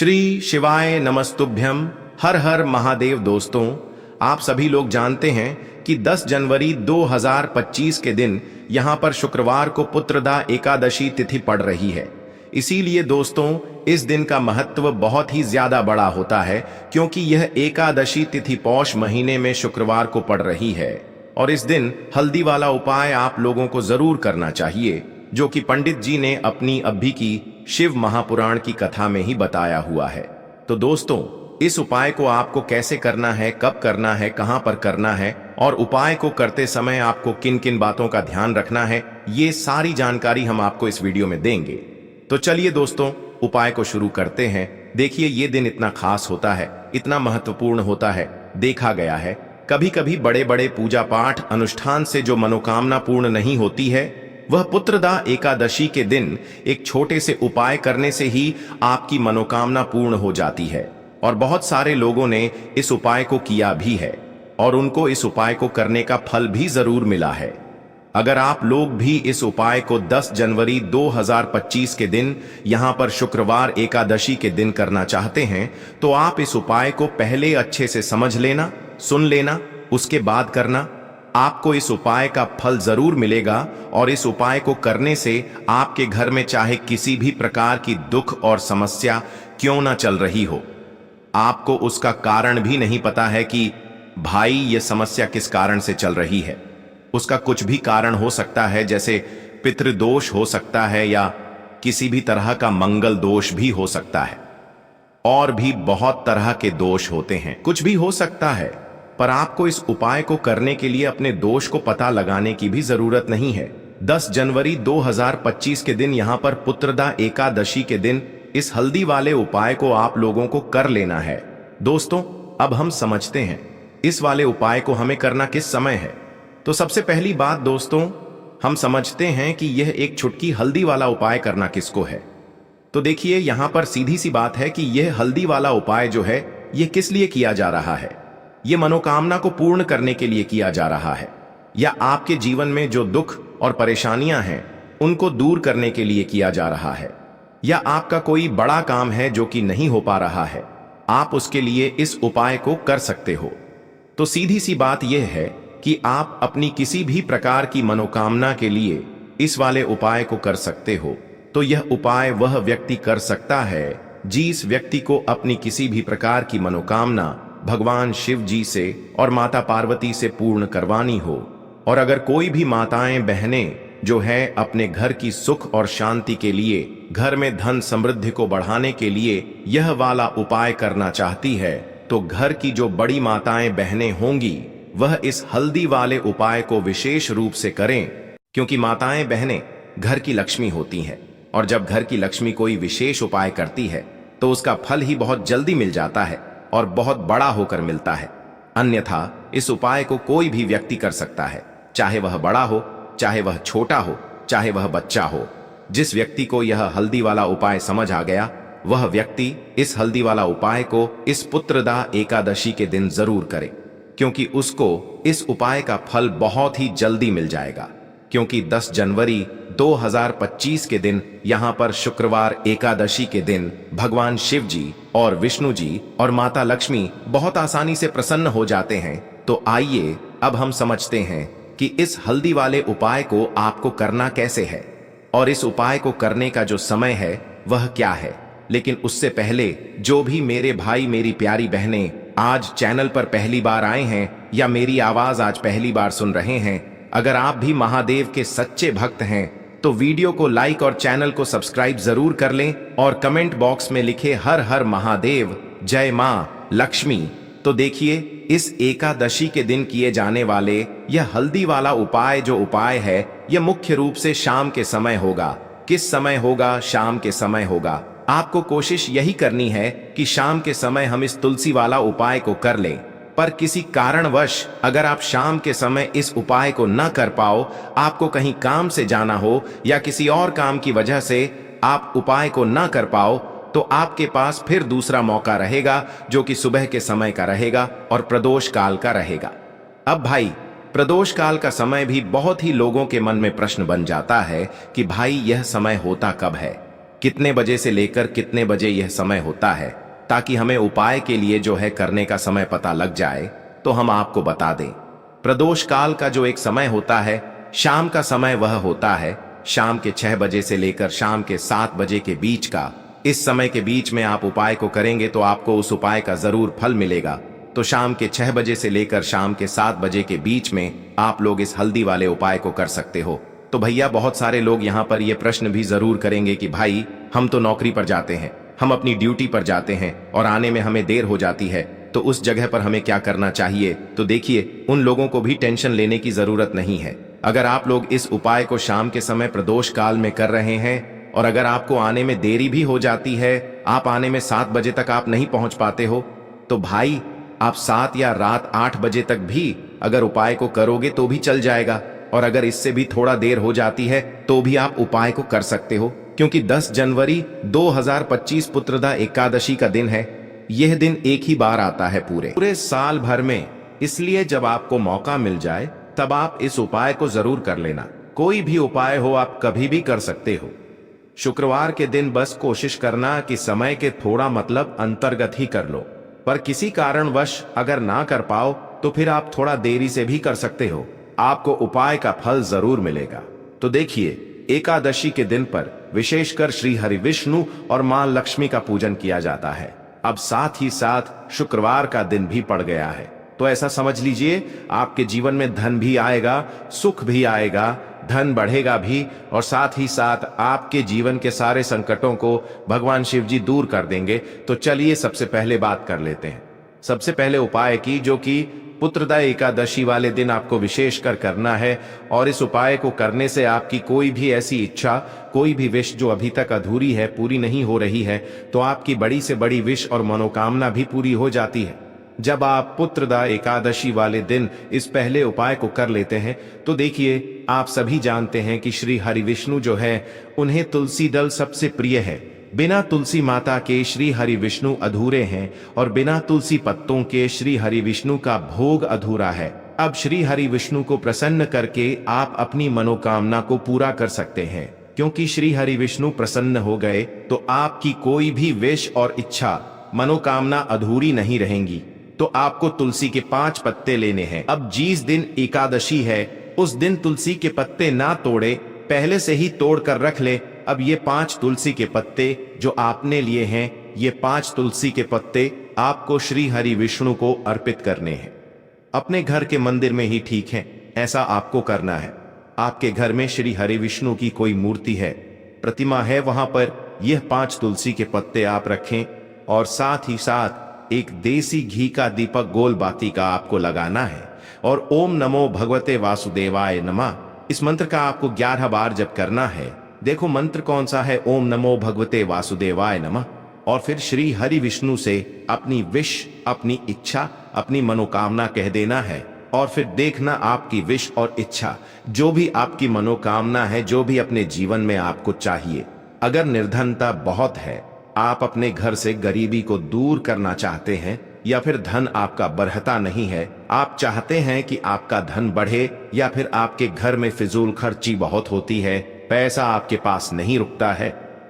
श्री शिवाय नमस्तुभ्यम। हर हर महादेव। दोस्तों, आप सभी लोग जानते हैं कि 10 जनवरी 2025 के दिन यहां पर शुक्रवार को पुत्रदा एकादशी तिथि पड़ रही है। इसीलिए दोस्तों, इस दिन का महत्व बहुत ही ज्यादा बड़ा होता है, क्योंकि यह एकादशी तिथि पौष महीने में शुक्रवार को पड़ रही है। और इस दिन हल्दी वाला उपाय आप लोगों को जरूर करना चाहिए, जो कि पंडित जी ने अपनी अभी की शिव महापुराण की कथा में ही बताया हुआ है। तो दोस्तों, इस उपाय को आपको कैसे करना है, कब करना है, कहां पर करना है और उपाय को करते समय आपको किन किन बातों का ध्यान रखना है, ये सारी जानकारी हम आपको इस वीडियो में देंगे। तो चलिए दोस्तों, उपाय को शुरू करते हैं। देखिए, ये दिन इतना खास होता है, इतना महत्वपूर्ण होता है। देखा गया है कभी कभी बड़े बड़े पूजा पाठ अनुष्ठान से जो मनोकामना पूर्ण नहीं होती है, वह पुत्रदा एकादशी के दिन एक छोटे से उपाय करने से ही आपकी मनोकामना पूर्ण हो जाती है। और बहुत सारे लोगों ने इस उपाय को किया भी है और उनको इस उपाय को करने का फल भी जरूर मिला है। अगर आप लोग भी इस उपाय को 10 जनवरी 2025 के दिन यहां पर शुक्रवार एकादशी के दिन करना चाहते हैं, तो आप इस उपाय को पहले अच्छे से समझ लेना, सुन लेना, उसके बाद करना। आपको इस उपाय का फल जरूर मिलेगा और इस उपाय को करने से आपके घर में चाहे किसी भी प्रकार की दुख और समस्या क्यों ना चल रही हो, आपको उसका कारण भी नहीं पता है कि भाई ये समस्या किस कारण से चल रही है। उसका कुछ भी कारण हो सकता है, जैसे पितृदोष हो सकता है या किसी भी तरह का मंगल दोष भी हो सकता है, और भी बहुत तरह के दोष होते हैं। कुछ भी हो सकता है, पर आपको इस उपाय को करने के लिए अपने दोष को पता लगाने की भी जरूरत नहीं है। 10 जनवरी 2025 के दिन यहां पर पुत्रदा एकादशी के दिन इस हल्दी वाले उपाय को आप लोगों को कर लेना है। दोस्तों, अब हम समझते हैं इस वाले उपाय को हमें करना किस समय है। तो सबसे पहली बात दोस्तों, हम समझते हैं कि यह एक छुटकी हल्दी वाला उपाय करना किसको है। तो देखिए, यहां पर सीधी सी बात है कि यह हल्दी वाला उपाय जो है, यह किस लिए किया जा रहा है। यह मनोकामना को पूर्ण करने के लिए किया जा रहा है, या आपके जीवन में जो दुख और परेशानियां हैं उनको दूर करने के लिए किया जा रहा है, या आपका कोई बड़ा काम है जो कि नहीं हो पा रहा है, आप उसके लिए इस उपाय को कर सकते हो। तो सीधी सी बात यह है कि आप अपनी किसी भी प्रकार की मनोकामना के लिए इस वाले उपाय को कर सकते हो। तो यह उपाय वह व्यक्ति कर सकता है जिस व्यक्ति को अपनी किसी भी प्रकार की मनोकामना भगवान शिव जी से और माता पार्वती से पूर्ण करवानी हो। और अगर कोई भी माताएं बहनें जो है अपने घर की सुख और शांति के लिए, घर में धन समृद्धि को बढ़ाने के लिए यह वाला उपाय करना चाहती है, तो घर की जो बड़ी माताएं बहनें होंगी वह इस हल्दी वाले उपाय को विशेष रूप से करें, क्योंकि माताएं बहनें घर की लक्ष्मी होती हैं, और जब घर की लक्ष्मी कोई विशेष उपाय करती है तो उसका फल ही बहुत जल्दी मिल जाता है और बहुत बड़ा होकर मिलता है। अन्यथा इस उपाय को कोई भी व्यक्ति कर सकता है, चाहे वह बड़ा हो, चाहे वह छोटा हो, चाहे वह बच्चा हो। जिस व्यक्ति को यह हल्दी वाला उपाय समझ आ गया, वह व्यक्ति इस हल्दी वाला उपाय को इस पुत्रदा एकादशी के दिन जरूर करे, क्योंकि उसको इस उपाय का फल बहुत ही जल्दी मिल जाएगा। क्योंकि 10 जनवरी 2025 के दिन यहां पर शुक्रवार एकादशी के दिन भगवान शिव जी और विष्णु जी और माता लक्ष्मी बहुत आसानी से प्रसन्न हो जाते हैं। तो आइए अब हम समझते हैं कि इस हल्दी वाले उपाय को आपको करना कैसे है और इस उपाय को करने का जो समय है वह क्या है। लेकिन उससे पहले, जो भी मेरे भाई मेरी प्यारी बहनें आज चैनल पर पहली बार आए हैं या मेरी आवाज आज पहली बार सुन रहे हैं, अगर आप भी महादेव के सच्चे भक्त हैं तो वीडियो को लाइक और चैनल को सब्सक्राइब जरूर कर लें और कमेंट बॉक्स में लिखे हर हर महादेव, जय मां लक्ष्मी। तो देखिए, इस एकादशी के दिन किए जाने वाले यह हल्दी वाला उपाय जो उपाय है, यह मुख्य रूप से शाम के समय होगा। किस समय होगा? शाम के समय होगा। आपको कोशिश यही करनी है कि शाम के समय हम इस तुलसी वाला उपाय को कर लें। पर किसी कारणवश अगर आप शाम के समय इस उपाय को न कर पाओ, आपको कहीं काम से जाना हो या किसी और काम की वजह से आप उपाय को न कर पाओ, तो आपके पास फिर दूसरा मौका रहेगा, जो कि सुबह के समय का रहेगा और प्रदोष काल का रहेगा। अब भाई, प्रदोष काल का समय भी बहुत ही लोगों के मन में प्रश्न बन जाता है कि भाई यह समय होता कब है। कितने बजे से लेकर कितने बजे यह समय होता है, ताकि हमें उपाय के लिए जो है करने का समय पता लग जाए तो हम आपको बता दें। प्रदोष काल का जो एक समय होता है, शाम का समय, वह होता है शाम के 6 बजे से लेकर शाम के 7 बजे के बीच का। इस समय के बीच में आप उपाय को करेंगे तो आपको उस उपाय का जरूर फल मिलेगा। तो शाम के 6 बजे से लेकर शाम के 7 बजे के बीच में आप लोग इस हल्दी वाले उपाय को कर सकते हो। तो भैया बहुत सारे लोग यहाँ पर ये प्रश्न भी जरूर करेंगे कि भाई हम तो नौकरी पर जाते हैं, हम अपनी ड्यूटी पर जाते हैं और आने में हमें देर हो जाती है, तो उस जगह पर हमें क्या करना चाहिए। तो देखिए, उन लोगों को भी टेंशन लेने की जरूरत नहीं है। अगर आप लोग इस उपाय को शाम के समय प्रदोष काल में कर रहे हैं और अगर आपको आने में देरी भी हो जाती है, आप आने में 7 बजे तक आप नहीं पहुंच पाते हो, तो भाई आप 7 या रात 8 बजे तक भी अगर उपाय को करोगे तो भी चल जाएगा। और अगर इससे भी थोड़ा देर हो जाती है तो भी आप उपाय को कर सकते हो, क्योंकि 10 जनवरी 2025 पुत्रदा एकादशी का दिन है। यह दिन एक ही बार आता है पूरे साल भर में, इसलिए जब आपको मौका मिल जाए तब आप इस उपाय को जरूर कर लेना। कोई भी उपाय हो आप कभी भी कर सकते हो। शुक्रवार के दिन बस कोशिश करना कि समय के थोड़ा मतलब अंतर्गत ही कर लो, पर किसी कारणवश अगर ना कर पाओ तो फिर आप थोड़ा देरी से भी कर सकते हो, आपको उपाय का फल जरूर मिलेगा। तो देखिए, एकादशी के दिन पर विशेषकर श्री हरि विष्णु और मां लक्ष्मी का पूजन किया जाता है। अब साथ ही साथ शुक्रवार का दिन भी पड़ गया है, तो ऐसा समझ लीजिए आपके जीवन में धन भी आएगा, सुख भी आएगा, धन बढ़ेगा भी, और साथ ही साथ आपके जीवन के सारे संकटों को भगवान शिव जी दूर कर देंगे। तो चलिए सबसे पहले बात कर लेते हैं। सबसे पहले उपाय की, जो कि पुत्रदा एकादशी वाले दिन आपको विशेषकर करना है, और इस उपाय को करने से आपकी कोई भी ऐसी इच्छा, कोई भी विश जो अभी तक अधूरी है, पूरी नहीं हो रही है, तो आपकी बड़ी से बड़ी विश और मनोकामना भी पूरी हो जाती है। जब आप पुत्रदा एकादशी वाले दिन इस पहले उपाय को कर लेते हैं तो देखिए, आप सभी जानते हैं कि श्री हरि विष्णु जो है, उन्हें तुलसी दल सबसे प्रिय है। बिना तुलसी माता के श्री हरि विष्णु अधूरे हैं, और बिना तुलसी पत्तों के श्री हरि विष्णु का भोग अधूरा है। अब श्री हरि विष्णु को प्रसन्न करके आप अपनी मनोकामना को पूरा कर सकते हैं, क्योंकि श्री हरि विष्णु प्रसन्न हो गए तो आपकी कोई भी विश और इच्छा, मनोकामना अधूरी नहीं रहेंगी। तो आपको तुलसी के 5 पत्ते लेने हैं। अब जिस दिन एकादशी है उस दिन तुलसी के पत्ते ना तोड़े, पहले से ही तोड़ कर रख ले। अब ये 5 तुलसी के पत्ते जो आपने लिए हैं, ये 5 तुलसी के पत्ते आपको श्री हरि विष्णु को अर्पित करने हैं। अपने घर के मंदिर में ही ठीक है, ऐसा आपको करना है। आपके घर में श्री हरि विष्णु की कोई मूर्ति है, प्रतिमा है, वहां पर यह 5 तुलसी के पत्ते आप रखें, और साथ ही साथ एक देसी घी का दीपक गोल बाती का आपको लगाना है, और ओम नमो भगवते वासुदेवाय नमः इस मंत्र का आपको 11 बार जप करना है। देखो मंत्र कौन सा है, ओम नमो भगवते वासुदेवाय नमः। और फिर श्री हरि विष्णु से अपनी विश, अपनी इच्छा, अपनी मनोकामना कह देना है, और फिर देखना आपकी विश और इच्छा, जो भी आपकी मनोकामना है, जो भी अपने जीवन में आपको चाहिए। अगर निर्धनता बहुत है, आप अपने घर से गरीबी को दूर करना चाहते हैं, या फिर धन आपका बढ़ता नहीं है, आप चाहते हैं कि आपका धन बढ़े, या फिर आपके घर में फिजूल खर्ची बहुत होती है, पैसा आपके पास नहीं रुकता है,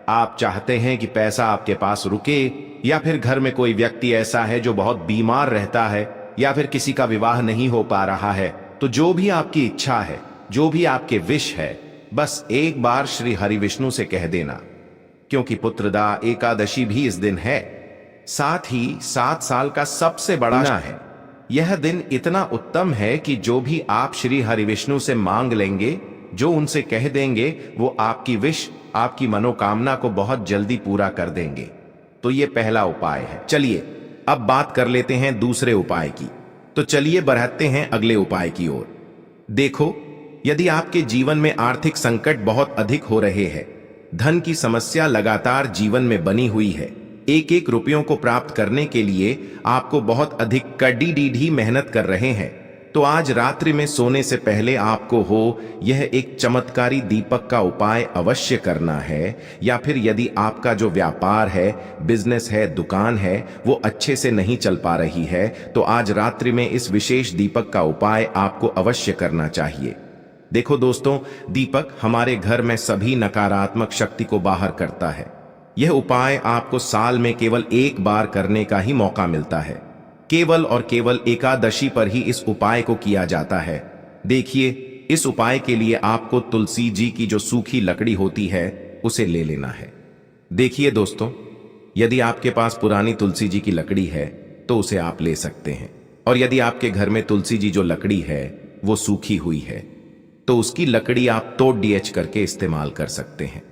आप चाहते हैं कि पैसा आपके पास रुके, या फिर घर में कोई व्यक्ति ऐसा है जो बहुत बीमार रहता है, या फिर किसी का विवाह नहीं हो पा रहा है, तो जो भी आपकी इच्छा है, जो भी आपके विश है, बस एक बार श्री हरि विष्णु से कह देना। क्योंकि पुत्रदा एकादशी भी इस दिन है, साथ ही 7 साल का सबसे बड़ा है। यह दिन इतना उत्तम है कि जो भी आप श्री हरि विष्णु से मांग लेंगे, जो उनसे कह देंगे, वो आपकी विश, आपकी मनोकामना को बहुत जल्दी पूरा कर देंगे। तो ये पहला उपाय है। चलिए अब बात कर लेते हैं दूसरे उपाय की। तो चलिए बढ़ते हैं अगले उपाय की ओर। देखो, यदि आपके जीवन में आर्थिक संकट बहुत अधिक हो रहे हैं, धन की समस्या लगातार जीवन में बनी हुई है, एक एक रुपयों को प्राप्त करने के लिए आपको बहुत अधिक कड़ी मेहनत कर रहे हैं, तो आज रात्रि में सोने से पहले आपको यह एक चमत्कारी दीपक का उपाय अवश्य करना है। या फिर यदि आपका जो व्यापार है, बिजनेस है, दुकान है, वो अच्छे से नहीं चल पा रही है, तो आज रात्रि में इस विशेष दीपक का उपाय आपको अवश्य करना चाहिए। देखो दोस्तों, दीपक हमारे घर में सभी नकारात्मक शक्ति को बाहर करता है। यह उपाय आपको साल में केवल एक बार करने का ही मौका मिलता है। केवल और केवल एकादशी पर ही इस उपाय को किया जाता है। देखिए, इस उपाय के लिए आपको तुलसी जी की जो सूखी लकड़ी होती है उसे ले लेना है। देखिए दोस्तों, यदि आपके पास पुरानी तुलसी जी की लकड़ी है तो उसे आप ले सकते हैं, और यदि आपके घर में तुलसी जी जो लकड़ी है वो सूखी हुई है तो उसकी लकड़ी आप तोड़ डीएच करके इस्तेमाल कर सकते हैं।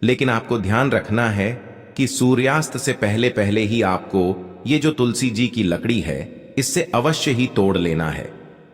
लेकिन आपको ध्यान रखना है कि सूर्यास्त से पहले पहले ही आपको ये जो तुलसी जी की लकड़ी है इससे अवश्य ही तोड़ लेना है,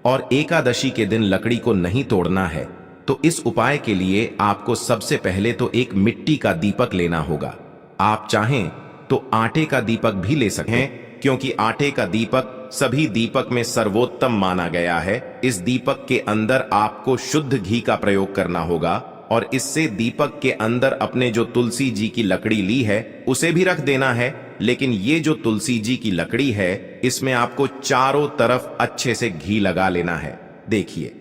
और एकादशी के दिन लकड़ी को नहीं तोड़ना है। तो इस उपाय के लिए आपको सबसे पहले तो एक मिट्टी का दीपक लेना होगा। आप चाहें तो आटे का दीपक भी ले सकते हैं, क्योंकि आटे का दीपक सभी दीपक में सर्वोत्तम माना गया है। इस दीपक के अंदर आपको शुद्ध घी का प्रयोग करना होगा, और इससे दीपक के अंदर अपने जो तुलसी जी की लकड़ी ली है उसे भी रख देना है। लेकिन ये जो तुलसी जी की लकड़ी है इसमें आपको चारों तरफ अच्छे से घी लगा लेना है। देखिए,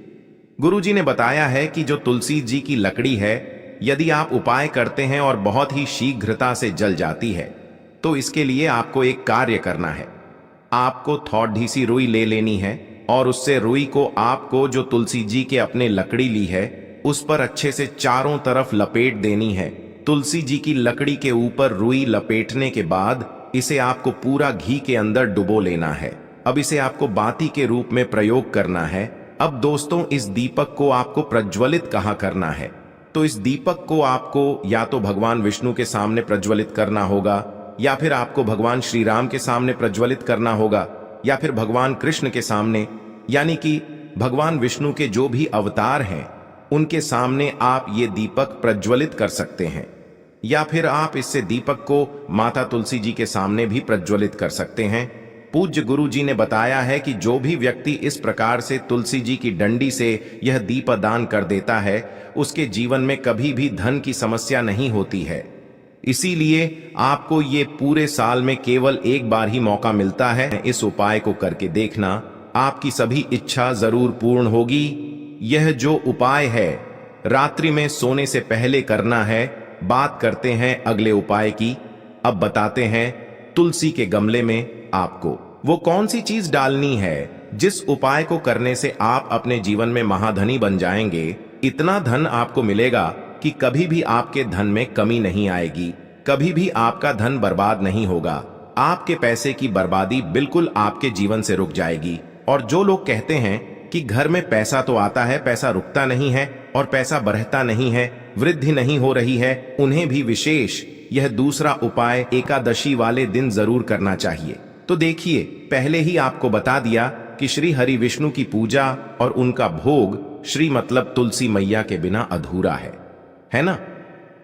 गुरुजी ने बताया है कि जो तुलसी जी की लकड़ी है यदि आप उपाय करते हैं और बहुत ही शीघ्रता से जल जाती है तो इसके लिए आपको एक कार्य करना है। आपको थोड़ी सी रुई ले लेनी है, और उससे रुई को आपको जो तुलसी जी के अपने लकड़ी ली है उस पर अच्छे से चारों तरफ लपेट देनी है। तुलसी जी की लकड़ी के ऊपर रुई लपेटने के बाद इसे आपको पूरा घी के अंदर डुबो लेना है। अब इसे आपको बाती के रूप में प्रयोग करना है। अब दोस्तों, इस दीपक को आपको प्रज्वलित कहाँ करना है? तो इस दीपक को आपको या तो भगवान विष्णु के सामने प्रज्वलित करना होगा, या फिर आपको भगवान श्री राम के सामने प्रज्वलित करना होगा, या फिर भगवान कृष्ण के सामने, यानी कि भगवान विष्णु के जो भी अवतार हैं उनके सामने आप ये दीपक प्रज्वलित कर सकते हैं। या फिर आप इससे दीपक को माता तुलसी जी के सामने भी प्रज्वलित कर सकते हैं। पूज्य गुरु जी ने बताया है कि जो भी व्यक्ति इस प्रकार से तुलसी जी की डंडी से यह दीपदान कर देता है उसके जीवन में कभी भी धन की समस्या नहीं होती है। इसीलिए आपको ये पूरे साल में केवल एक बार ही मौका मिलता है। इस उपाय को करके देखना, आपकी सभी इच्छा जरूर पूर्ण होगी। यह जो उपाय है रात्रि में सोने से पहले करना है। बात करते हैं अगले उपाय की। अब बताते हैं तुलसी के गमले में आपको वो कौन सी चीज डालनी है जिस उपाय को करने से आप अपने जीवन में महाधनी बन जाएंगे। इतना धन आपको मिलेगा कि कभी भी आपके धन में कमी नहीं आएगी, कभी भी आपका धन बर्बाद नहीं होगा। आपके पैसे की बर्बादी बिल्कुल आपके जीवन से रुक जाएगी। और जो लोग कहते हैं कि घर में पैसा तो आता है, पैसा रुकता नहीं है और पैसा बढ़ता नहीं है, वृद्धि नहीं हो रही है, उन्हें भी विशेष यह दूसरा उपाय एकादशी वाले दिन जरूर करना चाहिए। तो देखिए, पहले ही आपको बता दिया कि श्री हरि विष्णु की पूजा और उनका भोग श्री मतलब तुलसी मैया के बिना अधूरा है ना?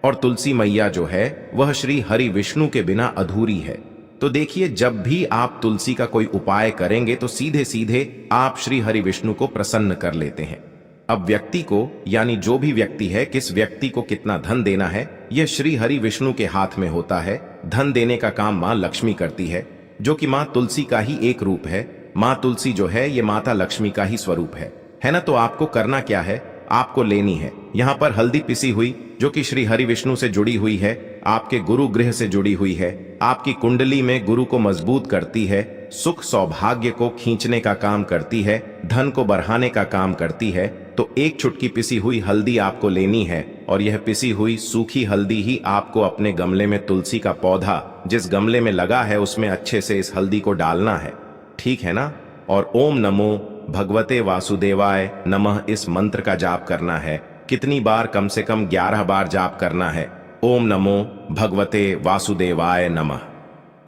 और तुलसी मैया जो है वह श्री हरि विष्णु के बिना अधूरी है। तो देखिए, जब भी आप तुलसी का कोई उपाय करेंगे तो सीधे सीधे आप श्री हरि विष्णु को प्रसन्न कर लेते हैं। अब व्यक्ति को, यानी जो भी व्यक्ति है, किस व्यक्ति को कितना धन देना है यह श्री हरि विष्णु के हाथ में होता है। धन देने का काम माँ लक्ष्मी करती है, जो कि माँ तुलसी का ही एक रूप है। माँ तुलसी जो है ये माता लक्ष्मी का ही स्वरूप है ना? तो आपको करना क्या है, आपको लेनी है यहाँ पर हल्दी पिसी हुई, जो कि श्री हरि विष्णु से जुड़ी हुई है, आपके गुरु गृह से जुड़ी हुई है, आपकी कुंडली में गुरु को मजबूत करती है, सुख सौभाग्य को खींचने का काम करती है, धन को बढ़ाने का काम करती है। तो एक चुटकी पिसी हुई हल्दी आपको लेनी है, और यह पिसी हुई सूखी हल्दी ही आपको अपने गमले में तुलसी का पौधा जिस गमले में लगा है उसमें अच्छे से इस हल्दी को डालना है, ठीक है ना? और ओम नमो भगवते वासुदेवाय नमः इस मंत्र का जाप करना है। कितनी बार? कम से कम 11 बार जाप करना है। ओम नमो भगवते वासुदेवाय नमः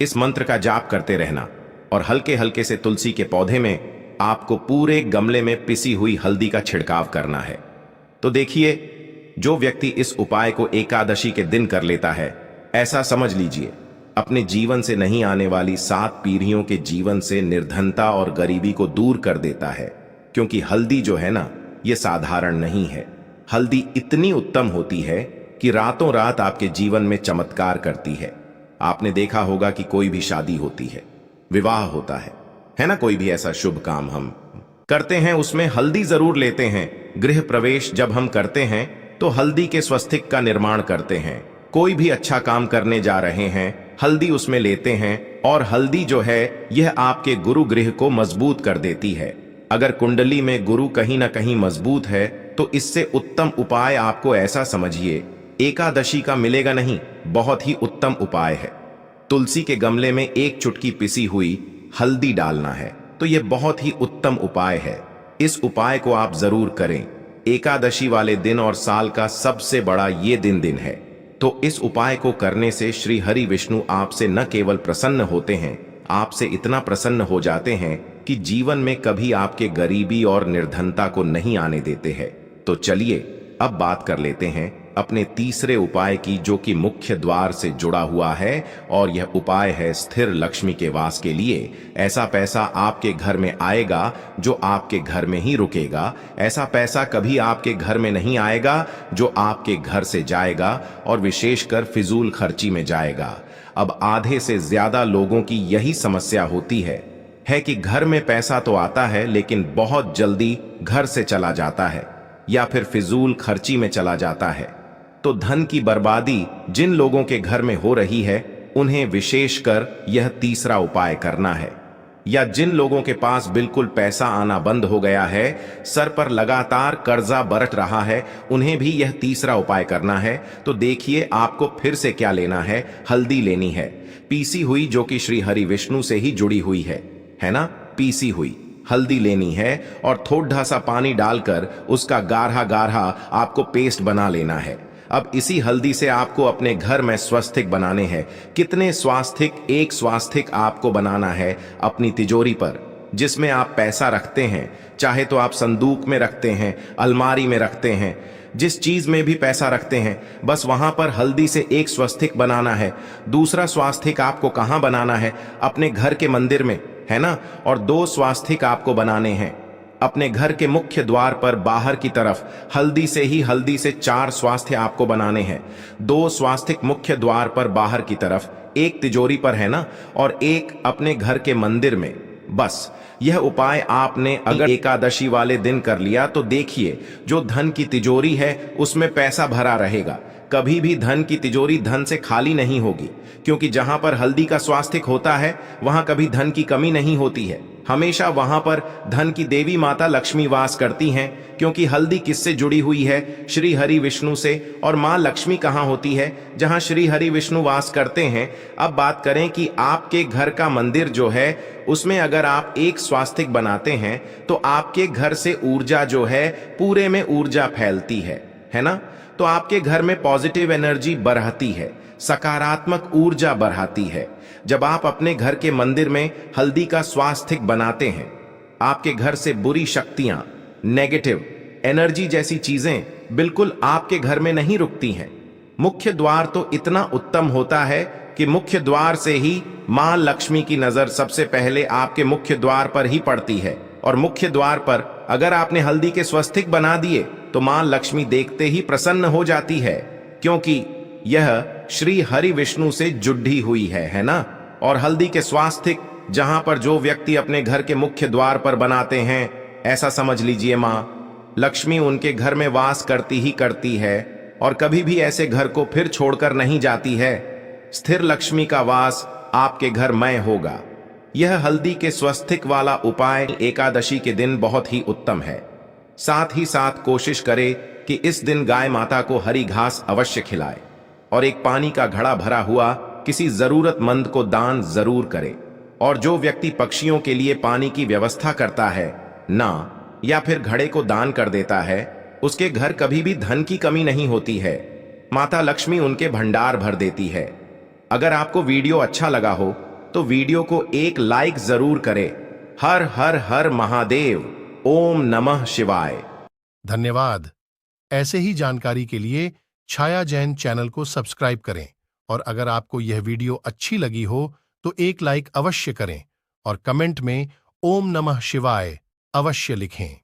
इस मंत्र का जाप करते रहना, और हल्के हल्के से तुलसी के पौधे में आपको पूरे गमले में पिसी हुई हल्दी का छिड़काव करना है। तो देखिए, जो व्यक्ति इस उपाय को एकादशी के दिन कर लेता है, ऐसा समझ लीजिए अपने जीवन से नहीं आने वाली 7 पीढ़ियों के जीवन से निर्धनता और गरीबी को दूर कर देता है। क्योंकि हल्दी जो है ना, ये साधारण नहीं है। हल्दी इतनी उत्तम होती है कि रातों रात आपके जीवन में चमत्कार करती है। आपने देखा होगा कि कोई भी शादी होती है, विवाह होता है ना? कोई भी ऐसा शुभ काम हम करते हैं उसमें हल्दी जरूर लेते हैं। गृह प्रवेश जब हम करते हैं तो हल्दी के स्वस्तिक का निर्माण करते हैं। कोई भी अच्छा काम करने जा रहे हैं, हल्दी उसमें लेते हैं, और हल्दी जो है यह आपके गुरु गृह को मजबूत कर देती है। अगर कुंडली में गुरु कहीं ना कहीं मजबूत है तो इससे उत्तम उपाय आपको ऐसा समझिए, एकादशी का मिलेगा नहीं, बहुत ही उत्तम उपाय है। तुलसी के गमले में एक चुटकी पिसी हुई हल्दी डालना है, तो यह बहुत ही उत्तम उपाय है। इस उपाय को आप जरूर करें। एकादशी वाले दिन और साल का सबसे बड़ा ये दिन है, तो इस उपाय को करने से श्री हरि विष्णु आपसे न केवल प्रसन्न होते हैं, आपसे इतना प्रसन्न हो जाते हैं कि जीवन में कभी आपके गरीबी और निर्धनता को नहीं आने देते हैं। तो चलिए अब बात कर लेते हैं अपने तीसरे उपाय की, जो कि मुख्य द्वार से जुड़ा हुआ है, और यह उपाय है स्थिर लक्ष्मी के वास के लिए। ऐसा पैसा आपके घर में आएगा जो आपके घर में ही रुकेगा। ऐसा पैसा कभी आपके घर में नहीं आएगा जो आपके घर से जाएगा, और विशेषकर फिजूल खर्ची में जाएगा। अब आधे से ज्यादा लोगों की यही समस्या होती है कि घर में पैसा तो आता है लेकिन बहुत जल्दी घर से चला जाता है या फिर फिजूल खर्ची में चला जाता है। तो धन की बर्बादी जिन लोगों के घर में हो रही है उन्हें विशेषकर यह तीसरा उपाय करना है। या जिन लोगों के पास बिल्कुल पैसा आना बंद हो गया है, सर पर लगातार कर्जा बरत रहा है, उन्हें भी यह तीसरा उपाय करना है। तो देखिए आपको फिर से क्या लेना है, हल्दी लेनी है पीसी हुई, जो कि श्री हरि विष्णु से ही जुड़ी हुई है ना। पीसी हुई हल्दी लेनी है और थोड़ा सा पानी डालकर उसका गाढ़ा गाढ़ा आपको पेस्ट बना लेना है। अब इसी हल्दी से आपको अपने घर में स्वास्तिक बनाने हैं। कितने स्वास्तिक? एक स्वास्तिक आपको बनाना है अपनी तिजोरी पर, जिसमें आप पैसा रखते हैं। चाहे तो आप संदूक में रखते हैं, अलमारी में रखते हैं, जिस चीज में भी पैसा रखते हैं, बस वहां पर हल्दी से एक स्वास्तिक बनाना है। दूसरा स्वास्तिक आपको कहां बनाना है? अपने घर के मंदिर में, है ना। और 2 स्वास्तिक आपको बनाने हैं अपने घर के मुख्य द्वार पर बाहर की तरफ। हल्दी से 4 स्वास्तिक आपको बनाने हैं। 2 स्वास्तिक मुख्य द्वार पर बाहर की तरफ, एक तिजोरी पर, है ना, और एक अपने घर के मंदिर में। बस यह उपाय आपने अगर एकादशी वाले दिन कर लिया तो देखिए जो धन की तिजोरी है उसमें पैसा भरा रहेगा। कभी भी धन की तिजोरी धन से खाली नहीं होगी, क्योंकि जहां पर हल्दी का स्वास्तिक होता है वहां कभी धन की कमी नहीं होती है। हमेशा वहां पर धन की देवी माता लक्ष्मी वास करती हैं, क्योंकि हल्दी किससे जुड़ी हुई है? श्री हरि विष्णु से। और मां लक्ष्मी कहां होती है? जहां श्री हरि विष्णु वास करते हैं। अब बात करें कि आपके घर का मंदिर जो है उसमें अगर आप एक स्वास्तिक बनाते हैं तो आपके घर से ऊर्जा जो है पूरे में ऊर्जा फैलती है ना। तो आपके घर में पॉजिटिव एनर्जी बढ़ती है, सकारात्मक ऊर्जा बढ़ाती है। जब आप अपने घर के मंदिर में हल्दी का स्वास्तिक बनाते हैं, आपके घर से बुरी शक्तियां, नेगेटिव एनर्जी जैसी चीजें बिल्कुल आपके घर में नहीं रुकती हैं। मुख्य द्वार तो इतना उत्तम होता है कि मुख्य द्वार से ही मां लक्ष्मी की नजर सबसे पहले आपके मुख्य द्वार पर ही पड़ती है। और मुख्य द्वार पर अगर आपने हल्दी के स्वास्तिक बना दिए तो मां लक्ष्मी देखते ही प्रसन्न हो जाती है, क्योंकि यह श्री हरि विष्णु से जुड़ी हुई है ना। और हल्दी के स्वास्तिक जहां पर जो व्यक्ति अपने घर के मुख्य द्वार पर बनाते हैं, ऐसा समझ लीजिए मां लक्ष्मी उनके घर में वास करती ही करती है और कभी भी ऐसे घर को फिर छोड़कर नहीं जाती है। स्थिर लक्ष्मी का वास आपके घर में होगा। यह हल्दी के स्वास्तिक वाला उपाय एकादशी के दिन बहुत ही उत्तम है। साथ ही साथ कोशिश करें कि इस दिन गाय माता को हरी घास अवश्य खिलाए और एक पानी का घड़ा भरा हुआ किसी जरूरतमंद को दान जरूर करे। और जो व्यक्ति पक्षियों के लिए पानी की व्यवस्था करता है ना, या फिर घड़े को दान कर देता है, उसके घर कभी भी धन की कमी नहीं होती है। माता लक्ष्मी उनके भंडार भर देती है। अगर आपको वीडियो अच्छा लगा हो तो वीडियो को एक लाइक जरूर करें। हर हर हर महादेव, ओम नमः शिवाय। धन्यवाद। ऐसे ही जानकारी के लिए छाया जैन चैनल को सब्सक्राइब करें और अगर आपको यह वीडियो अच्छी लगी हो तो एक लाइक अवश्य करें और कमेंट में ओम नमः शिवाय अवश्य लिखें।